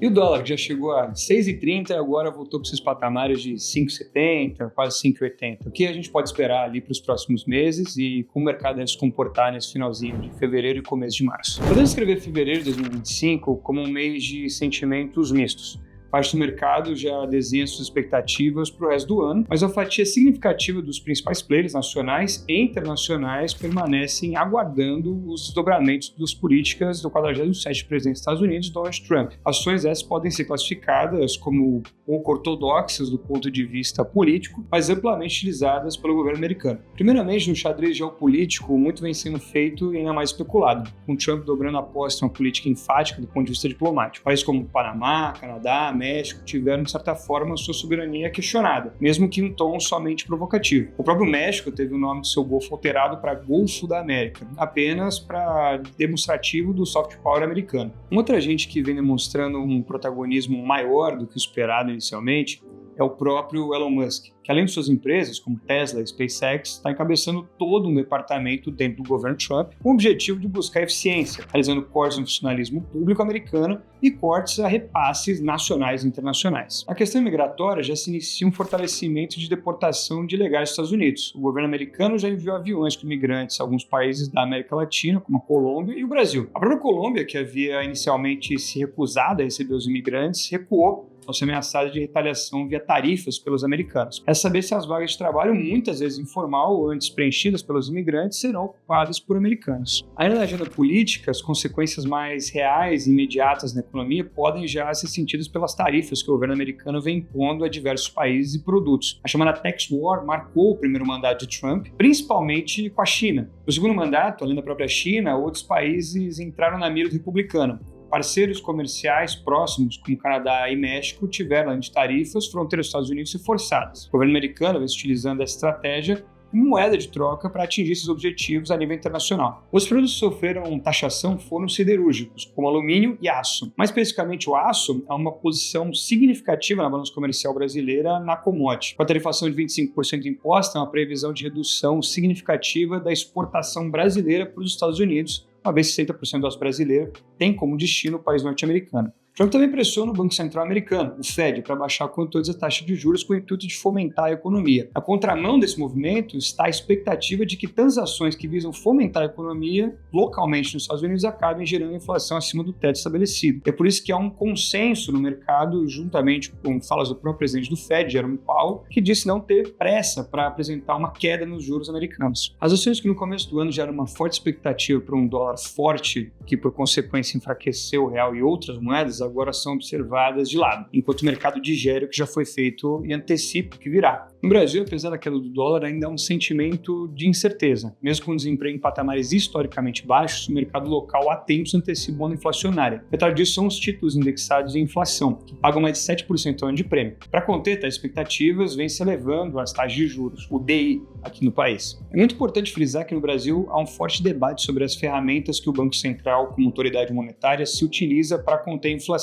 E o dólar, que já chegou a 6,30 e agora voltou para esses patamares de 5,70, quase 5,80. O que a gente pode esperar ali para os próximos meses e como o mercado deve se comportar nesse finalzinho de fevereiro e começo de março? Podemos escrever fevereiro de 2025 como um mês de sentimentos mistos. Parte do mercado já desenha suas expectativas para o resto do ano, mas a fatia significativa dos principais players nacionais e internacionais permanecem aguardando os desdobramentos das políticas do 47º presidente dos Estados Unidos, Donald Trump. Ações essas podem ser classificadas como pouco ortodoxas do ponto de vista político, mas amplamente utilizadas pelo governo americano. Primeiramente, no xadrez geopolítico, muito vem sendo feito e ainda mais especulado, com Trump dobrando a aposta em uma política enfática do ponto de vista diplomático. Países como Panamá, Canadá, México tiveram, de certa forma, sua soberania questionada, mesmo que em um tom somente provocativo. O próprio México teve o nome do seu golfo alterado para Golfo da América, apenas para demonstrativo do soft power americano. Uma outra gente que vem demonstrando um protagonismo maior do que esperado inicialmente é o próprio Elon Musk, que além de suas empresas, como Tesla e SpaceX, está encabeçando todo um departamento dentro do governo Trump com o objetivo de buscar eficiência, realizando cortes no funcionalismo público americano e cortes a repasses nacionais e internacionais. Na questão migratória, já se inicia um fortalecimento de deportação de ilegais dos Estados Unidos. O governo americano já enviou aviões com imigrantes a alguns países da América Latina, como a Colômbia e o Brasil. A própria Colômbia, que havia inicialmente se recusado a receber os imigrantes, recuou ao ser ameaçada de retaliação via tarifas pelos americanos. É saber se as vagas de trabalho, muitas vezes informal ou antes preenchidas pelos imigrantes, serão ocupadas por americanos. Ainda na agenda política, as consequências mais reais e imediatas na economia podem já ser sentidas pelas tarifas que o governo americano vem impondo a diversos países e produtos. A chamada Tax War marcou o primeiro mandato de Trump, principalmente com a China. No segundo mandato, além da própria China, outros países entraram na mira do republicano. Parceiros comerciais próximos, como Canadá e México, tiveram, além de tarifas, fronteiras dos Estados Unidos reforçadas. O governo americano vem utilizando essa estratégia como moeda de troca para atingir esses objetivos a nível internacional. Os produtos que sofreram taxação foram os siderúrgicos, como alumínio e aço. Mais especificamente, o aço é uma posição significativa na balança comercial brasileira na commodity. Com a tarifação de 25% imposta, é uma previsão de redução significativa da exportação brasileira para os Estados Unidos, uma vez que 60% das brasileiras tem como destino o país norte-americano. Trump também pressiona o Banco Central americano, o Fed, para baixar quanto antes a taxa de juros com o intuito de fomentar a economia. Na contramão desse movimento está a expectativa de que tantas ações que visam fomentar a economia localmente nos Estados Unidos acabem gerando inflação acima do teto estabelecido. É por isso que há um consenso no mercado, juntamente com falas do próprio presidente do Fed, Jerome Powell, que disse não ter pressa para apresentar uma queda nos juros americanos. As ações que no começo do ano geram uma forte expectativa para um dólar forte, que por consequência enfraqueceu o real e outras moedas, agora são observadas de lado, enquanto o mercado digere o que já foi feito e antecipa o que virá. No Brasil, apesar da queda do dólar, ainda há um sentimento de incerteza. Mesmo com o desemprego em patamares historicamente baixos, o mercado local há tempos antecipa onda inflacionária. Apesar disso, são os títulos indexados em inflação, que pagam mais de 7% ao ano de prêmio. Para conter tais expectativas, vem se elevando as taxas de juros, o DI, aqui no país. É muito importante frisar que no Brasil há um forte debate sobre as ferramentas que o Banco Central, como autoridade monetária, se utiliza para conter a inflação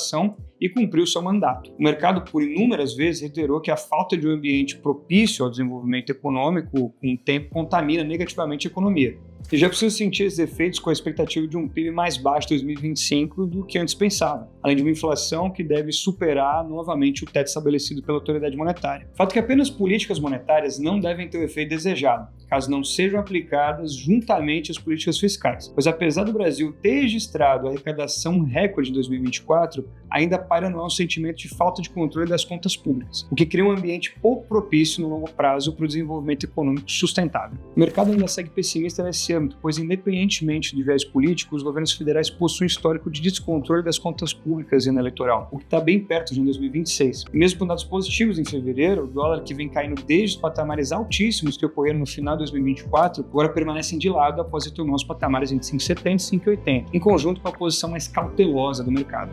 e cumprir o seu mandato. O mercado, por inúmeras vezes, reiterou que a falta de um ambiente propício ao desenvolvimento econômico, com o tempo, contamina negativamente a economia. E já precisa sentir esses efeitos com a expectativa de um PIB mais baixo em 2025 do que antes pensava, além de uma inflação que deve superar novamente o teto estabelecido pela autoridade monetária. O fato é que apenas políticas monetárias não devem ter o efeito desejado, caso não sejam aplicadas juntamente às políticas fiscais, pois apesar do Brasil ter registrado a arrecadação recorde em 2024, ainda paira no ar um sentimento de falta de controle das contas públicas, o que cria um ambiente pouco propício no longo prazo para o desenvolvimento econômico sustentável. O mercado ainda segue pessimista nesse âmbito, pois independentemente do viés político, os governos federais possuem um histórico de descontrole das contas públicas em ano eleitoral, o que está bem perto de 2026. E mesmo com dados positivos em fevereiro, o dólar, que vem caindo desde os patamares altíssimos que ocorreram no final de 2024, agora permanecem de lado após retomar os patamares entre 5,70 e 5,80, em conjunto com a posição mais cautelosa do mercado.